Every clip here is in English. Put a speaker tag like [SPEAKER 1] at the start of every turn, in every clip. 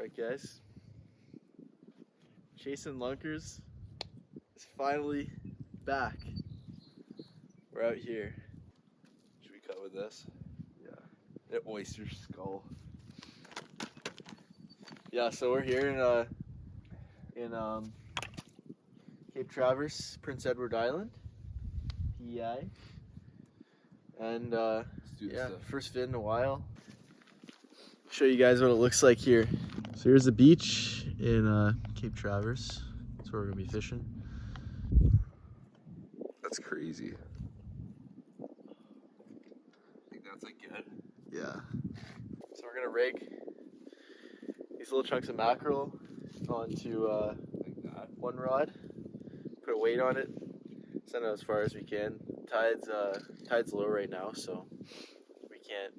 [SPEAKER 1] Alright guys, Chasing Lunkers is finally back. We're out here.
[SPEAKER 2] Should we cut with this?
[SPEAKER 1] Yeah.
[SPEAKER 2] An oyster skull.
[SPEAKER 1] Yeah, so we're here in Cape Traverse, Prince Edward Island, PEI. And yeah, first vid in a while. Show you guys what it looks like here. So here's the beach in Cape Traverse. That's where we're gonna be fishing.
[SPEAKER 2] That's crazy. I think that's like good.
[SPEAKER 1] Yeah. So we're gonna rig these little chunks of mackerel onto
[SPEAKER 2] Like that.
[SPEAKER 1] one rod, put a weight on it, send it as far as we can. Tide's low right now, so we can't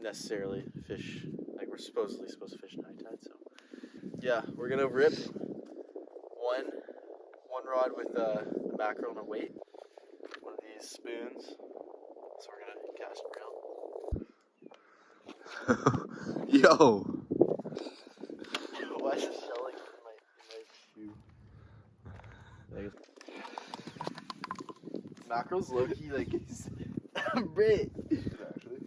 [SPEAKER 1] necessarily fish like we're supposedly supposed to fish in high tide. So yeah, we're gonna rip one rod with the mackerel and a weight, one of these spoons. So we're gonna cast and reel.
[SPEAKER 2] Yo!
[SPEAKER 1] Why is it shelling in my shoe? Mackerel's low-key like Brit.
[SPEAKER 2] Actually.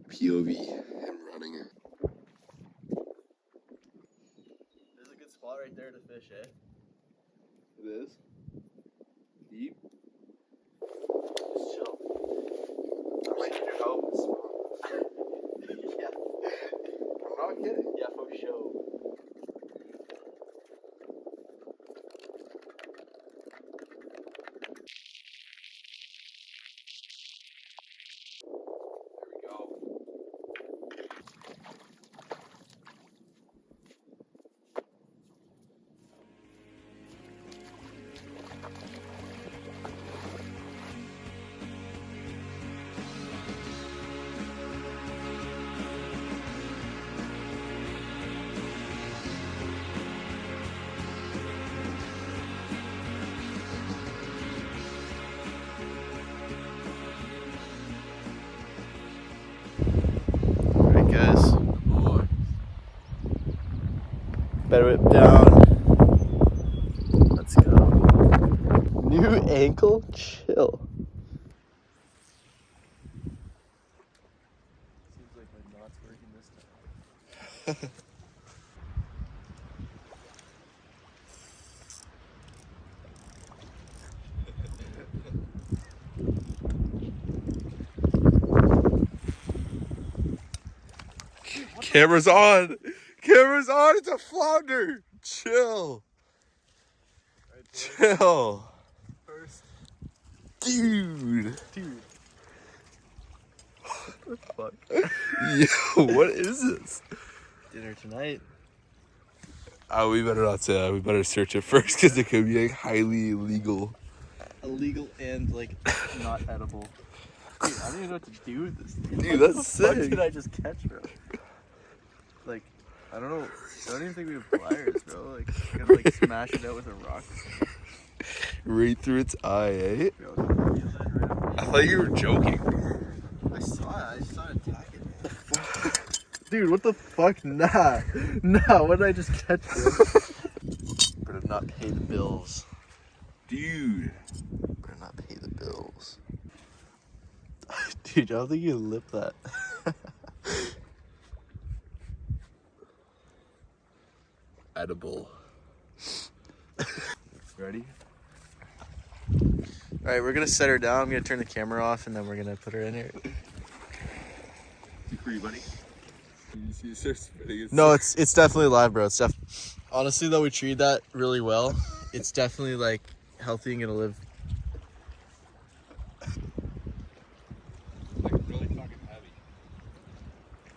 [SPEAKER 2] POV, him running it.
[SPEAKER 1] There's a good spot right there to fish, eh?
[SPEAKER 2] It is? Deep?
[SPEAKER 1] Just chill. I'm right in your house. Yeah.
[SPEAKER 2] I'm not kidding.
[SPEAKER 1] Yeah, for sure.
[SPEAKER 2] There we go.
[SPEAKER 1] Alright guys. Better whip down. Let's go. New ankle, chill. Seems like my knot's working this time.
[SPEAKER 2] Camera's on! Camera's on! It's a flounder! Chill!
[SPEAKER 1] Right,
[SPEAKER 2] Chill!
[SPEAKER 1] first.
[SPEAKER 2] Dude!
[SPEAKER 1] Dude. What the fuck?
[SPEAKER 2] Yo, what is this?
[SPEAKER 1] Dinner tonight.
[SPEAKER 2] We better not say that. We better search it first because it could be like highly illegal.
[SPEAKER 1] Illegal and like not edible. Dude, I don't even know what to do with this thing.
[SPEAKER 2] Dude,
[SPEAKER 1] What
[SPEAKER 2] that's
[SPEAKER 1] the fuck
[SPEAKER 2] sick.
[SPEAKER 1] did I just catch, bro? Like, I don't know. I don't even think we have pliers, bro. Like, gotta like smash it out with a rock.
[SPEAKER 2] Right through its eye, eh?
[SPEAKER 1] Bro, feel that right up.
[SPEAKER 2] I thought you were joking.
[SPEAKER 1] I saw it. I just saw it attack it. Dude, what the fuck? Nah. Nah, what did I just catch, bro? Better not pay the bills.
[SPEAKER 2] Dude.
[SPEAKER 1] Better not pay the bills. Dude, I don't think you can lip that.
[SPEAKER 2] Edible. Ready?
[SPEAKER 1] Alright, we're gonna set her down. I'm gonna turn the camera off and then we're gonna put her in here.
[SPEAKER 2] You free, buddy? You see it start spinning.
[SPEAKER 1] No, it's definitely live, bro. It's honestly though, we treat that really well. It's definitely like healthy and gonna live.
[SPEAKER 2] like really fucking heavy.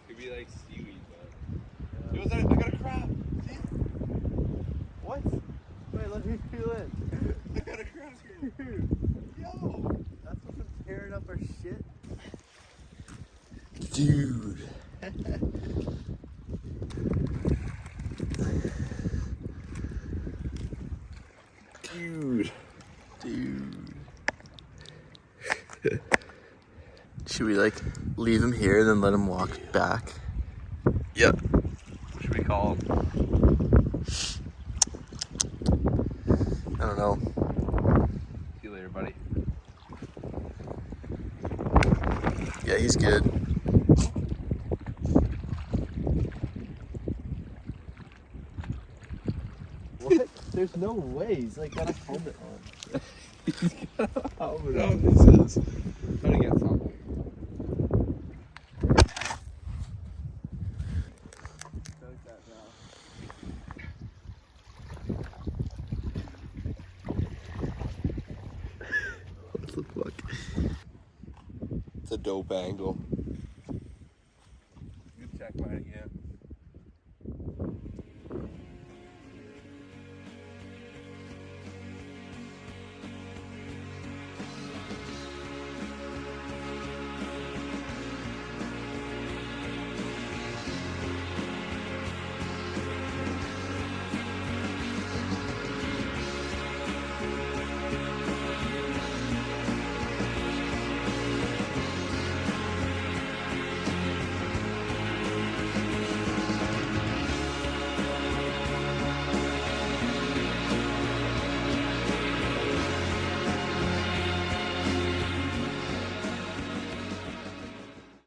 [SPEAKER 2] Could be like seaweed, but. Yo, I got a crab! See?
[SPEAKER 1] What? Wait, let me feel it.
[SPEAKER 2] I got a crab here!
[SPEAKER 1] Dude,
[SPEAKER 2] Yo!
[SPEAKER 1] that's what's been tearing up our shit.
[SPEAKER 2] Dude.
[SPEAKER 1] Dude. Should we like leave him here and then let him walk back?
[SPEAKER 2] Yep. What should we call him?
[SPEAKER 1] I don't know.
[SPEAKER 2] See you later, buddy.
[SPEAKER 1] Yeah, he's good. What? There's no way. He's like got a helmet on.
[SPEAKER 2] He's got a helmet on. He says. Trying to get something.
[SPEAKER 1] What the fuck?
[SPEAKER 2] It's a dope angle.